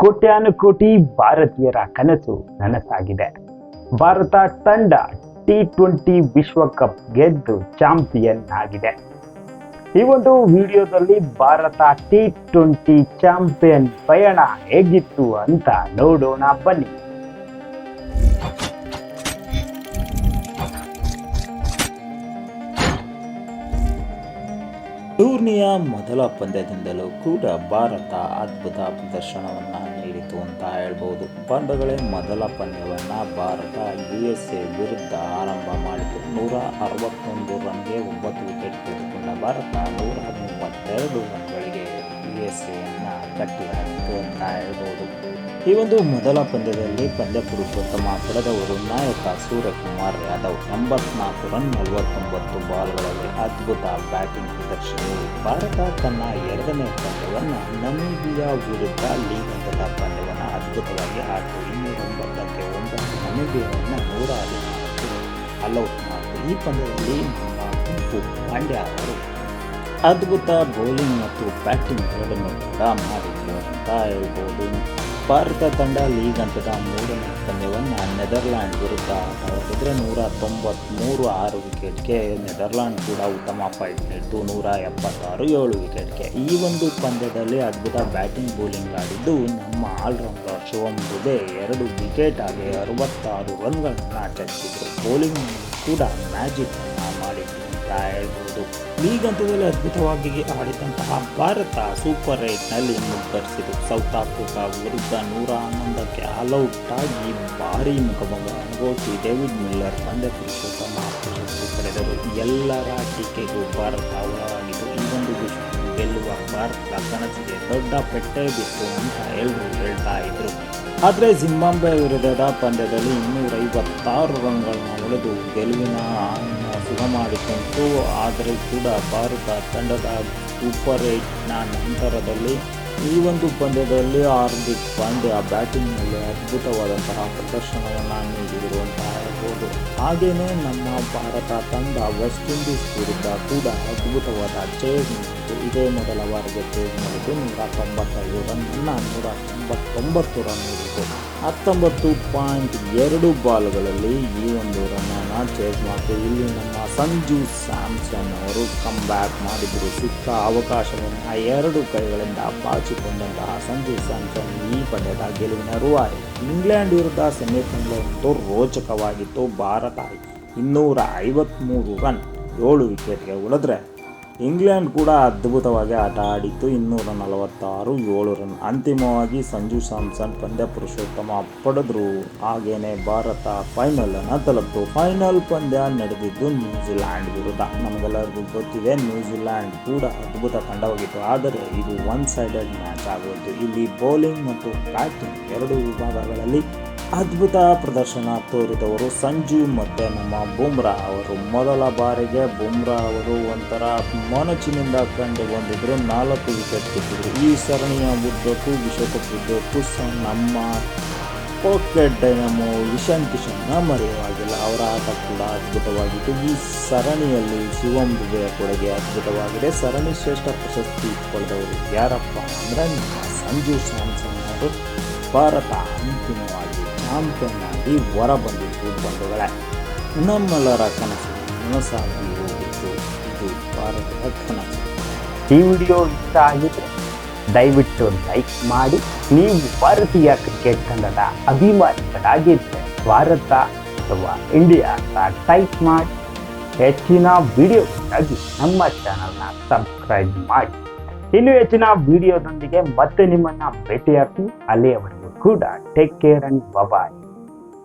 ಕೋಟ್ಯಾನುಕೋಟಿ ಭಾರತೀಯರ ಕನಸು ನನಸಾಗಿದೆ. ಭಾರತ ತಂಡ T20 ವಿಶ್ವಕಪ್ ಗೆದ್ದು ಚಾಂಪಿಯನ್ ಆಗಿದೆ. ಈ ಒಂದು ವಿಡಿಯೋದಲ್ಲಿ ಭಾರತ T20 ಚಾಂಪಿಯನ್ ಪಯಣ ಹೇಗಿತ್ತು ಅಂತ ನೋಡೋಣ ಬನ್ನಿ. ಟೂರ್ನಿಯ ಮೊದಲ ಪಂದ್ಯದಿಂದಲೂ ಕೂಡ ಭಾರತ ಅದ್ಭುತ ಪ್ರದರ್ಶನವನ್ನು ನೀಡಿತು ಅಂತ ಹೇಳ್ಬೋದು. ಬಂಧುಗಳೇ, ಮೊದಲ ಪಂದ್ಯವನ್ನು ಭಾರತ USA ವಿರುದ್ಧ ಆರಂಭ ಮಾಡಿತು. 161 ರನ್ಗೆ 9 ವಿಕೆಟ್ ತೆಗೆದುಕೊಂಡ ಭಾರತ 132 ರನ್ಗಳಿಗೆ USAಯನ್ನು ಗಟ್ಟಿಯಾಗಿತ್ತು ಅಂತ ಹೇಳ್ಬೋದು. ಈ ಒಂದು ಮೊದಲ ಪಂದ್ಯದಲ್ಲಿ ಪಂದ್ಯ ಪುರುಷೋತ್ತಮ ಪಡೆದವರು ನಾಯಕ ಸೂರ್ಯಕುಮಾರ್ ಯಾದವ್. 84 ರನ್ 49 ಬಾಲ್ಗಳಲ್ಲಿ ಅದ್ಭುತ ಬ್ಯಾಟಿಂಗ್ ಪ್ರದರ್ಶಿಸಿ ಭಾರತ ತನ್ನ ಎರಡನೇ ಪಂದ್ಯವನ್ನು ನಮೀಬಿಯಾ ವಿರುದ್ಧ ಲೀಗ್ ಹಂತದ ಪಂದ್ಯವನ್ನು ಅದ್ಭುತವಾಗಿ ಆಡಿತು. 209ಕ್ಕೆ 9 ನಮೀಬಿಯಾವನ್ನು 114 ಆಲ್ಔಟ್ ಮಾಡಿತು. ಈ ಪಂದ್ಯದಲ್ಲಿ ನಮ್ಮ ಗುಂಪು ಪಾಂಡ್ಯ ಅವರು ಅದ್ಭುತ ಬೌಲಿಂಗ್ ಮತ್ತು ಬ್ಯಾಟಿಂಗ್ ಎರಡನ್ನೂ ಕೂಡ ಮಾಡಿದ್ರು ಅಂತ ಹೇಳ್ಬೋದು. ಭಾರತ ತಂಡ ಲೀಗ್ ಹಂತದ ಮೂರನೇ ಪಂದ್ಯವನ್ನು ನೆದರ್ಲ್ಯಾಂಡ್ ವಿರುದ್ಧ ಆಡಿದ್ರೆ 193 6 ವಿಕೆಟ್ಗೆ ನೆದರ್ಲ್ಯಾಂಡ್ ಕೂಡ ಉತ್ತಮ ಫೈಟ್ ನೀಡಿತು. 176 7 ವಿಕೆಟ್ಗೆ. ಈ ಒಂದು ಪಂದ್ಯದಲ್ಲಿ ಅದ್ಭುತ ಬ್ಯಾಟಿಂಗ್ ಬೌಲಿಂಗ್ ಆಡಿದ್ದು ನಮ್ಮ ಆಲ್ರೌಂಡರ್ ಶಿವಮ್ ದುಬೆ 2 ವಿಕೆಟ್ ಆಗಿ 66 ರನ್ಗಳನ್ನು ಚರ್ಚಿಸಿದರು. ಬೌಲಿಂಗ್ ಕೂಡ ಮ್ಯಾಜಿಕ್ ಮಾಡಿದ್ರು ಅಂತ ಹೇಳ್ಬೋದು. ಲೀಗ್ ಹಂತದಲ್ಲಿ ಅದ್ಭುತವಾಗಿ ಆಡಿದಂತಹ ಭಾರತ ಸೂಪರ್ 8ನಲ್ಲಿ ಮುನ್ನಡೆಸಿತು. ಸೌತ್ ಆಫ್ರಿಕಾ ವಿರುದ್ಧ 111ಕ್ಕೆ ಆಲ್ಔಟ್ ಆಗಿ ಭಾರೀ ಮುಖಭಂಗ ಅನುಭವಿಸಿ ಡೇವಿಡ್ ಮಿಲ್ಲರ್ ಪಂದ್ಯ ಪುರುಷೋತ್ತಮ ಪ್ರಶಸ್ತಿ ಪಡೆದರು. ಎಲ್ಲರ ಟೀಕೆಗೂ ಭಾರತ ಒಳಗಾಗಿದ್ದು ಈ ಒಂದು ವಿಶ್ವ ಗೆಲ್ಲುವ ಭಾರತದ ಕನಸಿಗೆ ದೊಡ್ಡ ಪೆಟ್ಟೆ ಬಿತ್ತು ಅಂತ ಎಲ್ಲರೂ ಹೇಳ್ತಾ ಇದ್ರು. ಆದರೆ ಜಿಂಬಾಬ್ವೆ ವಿರುದ್ಧದ ಪಂದ್ಯದಲ್ಲಿ 256 ರನ್ಗಳನ್ನು ಹೊಡೆದು ಗೆಲುವಿನ ಸುಖ ಮಾಡಿಕೊಂತು. ಆದರೆ ಕೂಡ ಭಾರತ ತಂಡದ ಸೂಪರ್ 8ನ ನಂತರದಲ್ಲಿ ಈ ಒಂದು ಪಂದ್ಯದಲ್ಲಿ ಹಾರ್ದಿಕ್ ಪಾಂಡ್ಯ ಬ್ಯಾಟಿಂಗ್ನಲ್ಲಿ ಅದ್ಭುತವಾದಂತಹ ಪ್ರದರ್ಶನವನ್ನು ನೀಡಿದರು ಅಂತ ಹೇಳ್ಬೋದು. ಹಾಗೆಯೇ ನಮ್ಮ ಭಾರತ ತಂಡ ವೆಸ್ಟ್ ಇಂಡೀಸ್ ವಿರುದ್ಧ ಕೂಡ ಅದ್ಭುತವಾದ ಚೇಸ್ ಮಾಡಿತು. ಇದೇ ಮೊದಲ ಬಾರಿಗೆ ಚೇಸ್ ಮಾಡಿದ್ದು 195 ರನ್ನನ್ನು 199 ರನ್ ನೀಡಿತು. 19.2 ಬಾಲ್ಗಳಲ್ಲಿ ಈ ಒಂದು ರನ್ನನ್ನು ಚೇಸ್ ಮಾಡಿತು. ಇಲ್ಲಿ ನಮ್ಮ ಸಂಜು ಸ್ಯಾಮ್ಸನ್ ಅವರು ಕಮ್ ಬ್ಯಾಕ್ ಮಾಡಿದರು. ಸಿಕ್ಕ ಅವಕಾಶವನ್ನು 2 ಕೈಗಳಿಂದ ಬಾಚಿಕೊಂಡಂತಹ ಸಂಜು ಸ್ಯಾಮ್ಸನ್ ಈ ಪಂದ್ಯದ ಗೆಲುವಿನ ರೂವಾರಿ. ಇಂಗ್ಲೆಂಡ್ ವಿರುದ್ಧ ಸೆಮಿಫೈನಲ್ ಅಂತೂ ರೋಚಕವಾಗಿತ್ತು. ಭಾರತ 253 ರನ್ 7 ವಿಕೆಟ್ಗೆ ಉಳಿದ್ರೆ ಇಂಗ್ಲೆಂಡ್ ಕೂಡ ಅದ್ಭುತವಾಗಿ ಆಟ ಆಡಿತ್ತು. 246 7 ರನ್. ಅಂತಿಮವಾಗಿ ಸಂಜು ಸ್ಯಾಮ್ಸನ್ ಪಂದ್ಯ ಪುರುಷೋತ್ತಮ ಪಡೆದರು. ಹಾಗೇನೆ ಭಾರತ ಫೈನಲನ್ನು ತಲುಪಿತು. ಫೈನಲ್ ಪಂದ್ಯ ನಡೆದಿದ್ದು ನ್ಯೂಜಿಲ್ಯಾಂಡ್ ವಿರುದ್ಧ. ನಮಗೆಲ್ಲರಿಗೂ ಗೊತ್ತಿದೆ, ನ್ಯೂಜಿಲ್ಯಾಂಡ್ ಕೂಡ ಅದ್ಭುತ ತಂಡವಾಗಿತ್ತು. ಆದರೆ ಇದು ಒನ್ ಸೈಡೆಡ್ ಮ್ಯಾಚ್ ಆಗೋಯಿತು. ಇಲ್ಲಿ ಬೌಲಿಂಗ್ ಮತ್ತು ಬ್ಯಾಟಿಂಗ್ 2 ವಿಭಾಗಗಳಲ್ಲಿ ಅದ್ಭುತ ಪ್ರದರ್ಶನ ತೋರಿದವರು ಸಂಜು ಮತ್ತು ನಮ್ಮ ಬುಮ್ರಾ ಅವರು. ಮೊದಲ ಬಾರಿಗೆ ಬುಮ್ರಾ ಅವರು ಒಂಥರ ಮೊನಚಿನಿಂದ ಕಂಡು ಬಂದಿದ್ದರು. 4 ವಿಕೆಟ್ ಗೆದ್ದಿದ್ರು. ಈ ಸರಣಿಯ ಉದ್ದಕ್ಕೂ ವಿಶ್ವಕಪ್ ಉದ್ದಕ್ಕೂ ನಮ್ಮ ಪಾಕೆಟ್ ಡೈನಮೋ ಇಶಾನ್ ಕಿಶನ್ನ ಮರೆಯುವಾಗಿಲ್ಲ. ಅವರ ಆಟ ಕೂಡ ಅದ್ಭುತವಾಗಿತ್ತು. ಈ ಸರಣಿಯಲ್ಲಿ ಶಿವಮ್ ದುಬೆಯ ಕೊಡುಗೆ ಅದ್ಭುತವಾಗಿದೆ. ಸರಣಿ ಶ್ರೇಷ್ಠ ಪ್ರಶಸ್ತಿ ಪಡೆದವರು ಯಾರಪ್ಪ ಅಂದರೆ ಸಂಜು ಸ್ಯಾಮ್ಸನ್ ಅವರು. ಭಾರತ ಅಂತಿಮವಾಗಿ ಚಾಂಪಿಯನ್ ಆಗಿ ಹೊರ ಬಂದಿದ್ದು ಬಂಧುಗಳೇ. ನಮ್ಮೆಲ್ಲರ ಕನಸು ನನಸಾಗಿ ಹೋಗಿತ್ತು. ಇದು ಭಾರತದ ಕನಸು. ಈ ವಿಡಿಯೋ ಇಷ್ಟ ಆಗಿದ್ರೆ ದಯವಿಟ್ಟು ಲೈಕ್ ಮಾಡಿ. ನೀವು ಭಾರತೀಯ ಕ್ರಿಕೆಟ್ ತಂಡದ ಅಭಿಮಾನಿಗಳಾಗಿದ್ದರೆ ಭಾರತ ಅಥವಾ ಇಂಡಿಯಾ ಅಂತ ಟೈಪ್ ಮಾಡಿ. ಹೆಚ್ಚಿನ ವಿಡಿಯೋಗಾಗಿ ನಮ್ಮ ಚಾನಲ್ನ ಸಬ್ಸ್ಕ್ರೈಬ್ ಮಾಡಿ. ಇನ್ನು ಹೆಚ್ಚಿನ ವಿಡಿಯೋದೊಂದಿಗೆ ಮತ್ತೆ ನಿಮ್ಮನ್ನು ಭೇಟಿಯಾಗ್ತೀನಿ. ಅಲ್ಲಿಯವರೆಗೂ ಕೂಡ ಟೇಕ್ ಕೇರ್ ಅಂಡ್ ಬಾಯ್.